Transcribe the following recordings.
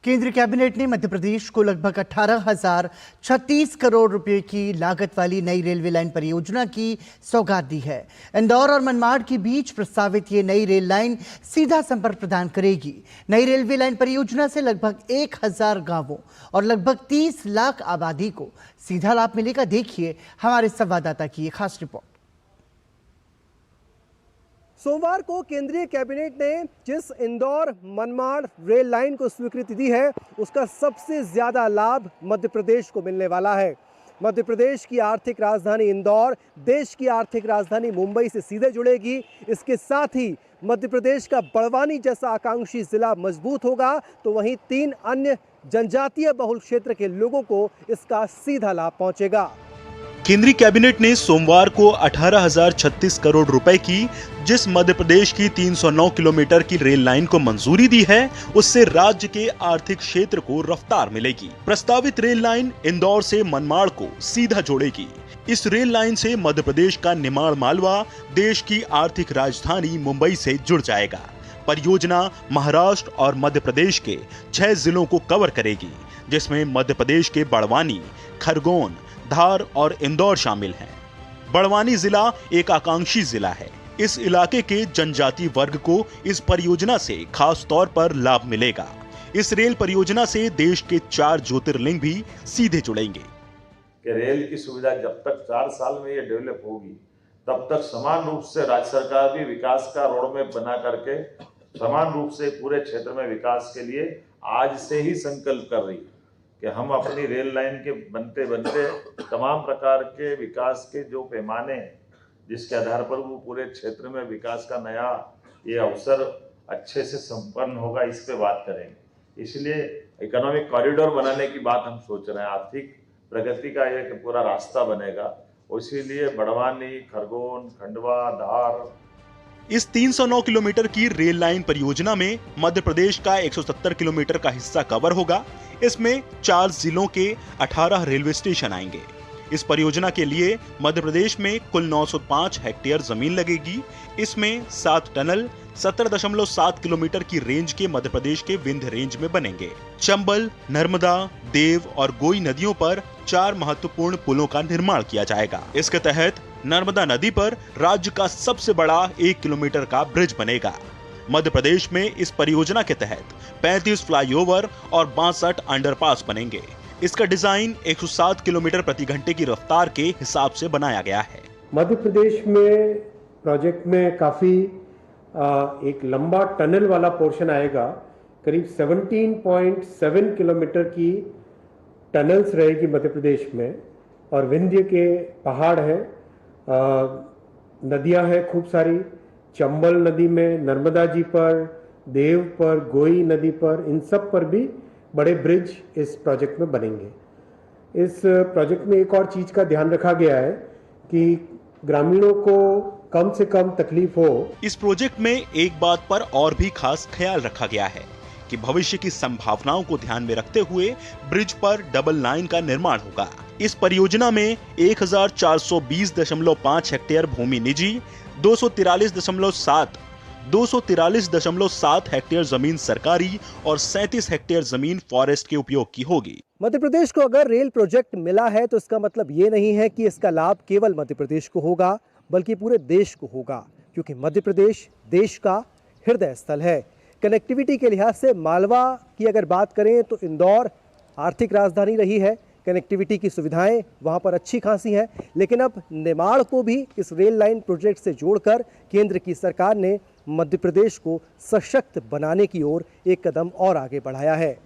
केंद्रीय कैबिनेट ने मध्य प्रदेश को लगभग 18,036 करोड़ रुपए की लागत वाली नई रेलवे लाइन परियोजना की सौगात दी है। इंदौर और मनमाड़ के बीच प्रस्तावित ये नई रेल लाइन सीधा संपर्क प्रदान करेगी। नई रेलवे लाइन परियोजना से लगभग 1,000 गांवों और लगभग 30 लाख आबादी को सीधा लाभ मिलेगा। देखिए हमारे संवाददाता की ये खास रिपोर्ट। सोमवार को केंद्रीय कैबिनेट ने जिस इंदौर मनमाड़ रेल लाइन को स्वीकृति दी है, उसका सबसे ज्यादा लाभ मध्य प्रदेश को मिलने वाला है। मध्य प्रदेश की आर्थिक राजधानी इंदौर देश की आर्थिक राजधानी मुंबई से सीधे जुड़ेगी। इसके साथ ही मध्य प्रदेश का बड़वानी जैसा आकांक्षी जिला मजबूत होगा, तो वहीं 3 अन्य जनजातीय बहुल क्षेत्र के लोगों को इसका सीधा लाभ पहुंचेगा। केंद्रीय कैबिनेट ने सोमवार को 18,036 करोड़ रुपए की जिस मध्य प्रदेश की 309 किलोमीटर की रेल लाइन को मंजूरी दी है, उससे राज्य के आर्थिक क्षेत्र को रफ्तार मिलेगी। प्रस्तावित रेल लाइन इंदौर से मनमाड़ को सीधा जोड़ेगी। इस रेल लाइन से मध्य प्रदेश का निमाड़ मालवा देश की आर्थिक राजधानी मुंबई से जुड़ जाएगा। परियोजना महाराष्ट्र और मध्य प्रदेश के 6 जिलों को कवर करेगी, जिसमें मध्य प्रदेश के बड़वानी, खरगोन, धार और इंदौर शामिल हैं। बड़वानी जिला एक आकांक्षी जिला है। इस इलाके के जनजातीय वर्ग को इस परियोजना से खास तौर पर लाभ मिलेगा। इस रेल परियोजना से देश के 4 ज्योतिर्लिंग भी सीधे जुड़ेंगे। कि रेल की सुविधा जब तक 4 साल में ये डेवलप होगी, तब तक समान रूप से राज्य सरकार भी विकास का रोड मैप बना करके समान रूप से पूरे क्षेत्र में विकास के लिए आज से ही संकल्प कर रही है कि हम अपनी रेल लाइन के बनते बनते तमाम प्रकार के विकास के जो पैमाने हैं, जिसके आधार पर वो पूरे क्षेत्र में विकास का नया ये अवसर अच्छे से संपन्न होगा, इस पे बात करेंगे। इसलिए इकोनॉमिक कॉरिडोर बनाने की बात हम सोच रहे हैं। आर्थिक प्रगति का एक पूरा रास्ता बनेगा, इसीलिए बड़वानी, खरगोन, खंडवा, धार। इस 309 किलोमीटर की रेल लाइन परियोजना में मध्य प्रदेश का 170 किलोमीटर का हिस्सा कवर होगा। इसमें 4 जिलों के 18 रेलवे स्टेशन आएंगे। इस परियोजना के लिए मध्य प्रदेश में कुल 905 हेक्टेयर जमीन लगेगी। इसमें 7 टनल 17.7 किलोमीटर की रेंज के मध्य प्रदेश के विंध्य रेंज में बनेंगे। चंबल, नर्मदा, देव और गोई नदियों पर 4 महत्वपूर्ण पुलों का निर्माण किया जाएगा। इसके तहत नर्मदा नदी पर राज्य का सबसे बड़ा 1 किलोमीटर का ब्रिज बनेगा। मध्य प्रदेश में इस परियोजना के तहत 35 फ्लाईओवर और 62 अंडरपास बनेंगे। इसका डिजाइन 107 किलोमीटर प्रति घंटे की रफ्तार के हिसाब से बनाया गया है। मध्य प्रदेश में प्रोजेक्ट में काफी एक लंबा टनल वाला पोर्शन आएगा। करीब 17.7 किलोमीटर की टनल्स रहेगी मध्य प्रदेश में, और विंध्य के पहाड़ हैं, नदियां हैं खूब सारी। चंबल नदी में, नर्मदा जी पर, देव पर, गोई नदी पर, इन सब पर भी बड़े ब्रिज इस प्रोजेक्ट में बनेंगे। इस प्रोजेक्ट में एक और चीज का ध्यान रखा गया है कि ग्रामीणों को कम से कम तकलीफ हो। इस प्रोजेक्ट में एक बात पर और भी खास ख्याल रखा गया है कि भविष्य की संभावनाओं को ध्यान में रखते हुए ब्रिज पर डबल लाइन का निर्माण होगा। इस परियोजना में 1420.5 हेक्टेयर भूमि निजी, 243.7 हेक्टेयर जमीन सरकारी और 37 हेक्टेयर जमीन फॉरेस्ट के उपयोग की होगी। मध्य प्रदेश को अगर रेल प्रोजेक्ट मिला है, तो इसका मतलब ये नहीं है कि इसका लाभ केवल मध्य प्रदेश को होगा, बल्कि पूरे देश को होगा, क्योंकि मध्य प्रदेश देश का हृदय स्थल है। कनेक्टिविटी के लिहाज से मालवा की अगर बात करें तो इंदौर आर्थिक राजधानी रही है। कनेक्टिविटी की सुविधाएं वहां पर अच्छी खासी हैं, लेकिन अब निमाड़ को भी इस रेल लाइन प्रोजेक्ट से जोड़कर केंद्र की सरकार ने मध्य प्रदेश को सशक्त बनाने की ओर एक कदम और आगे बढ़ाया है।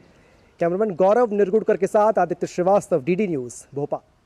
कैमरामैन गौरव निरगुड़कर के साथ आदित्य श्रीवास्तव, डीडी न्यूज़, भोपाल।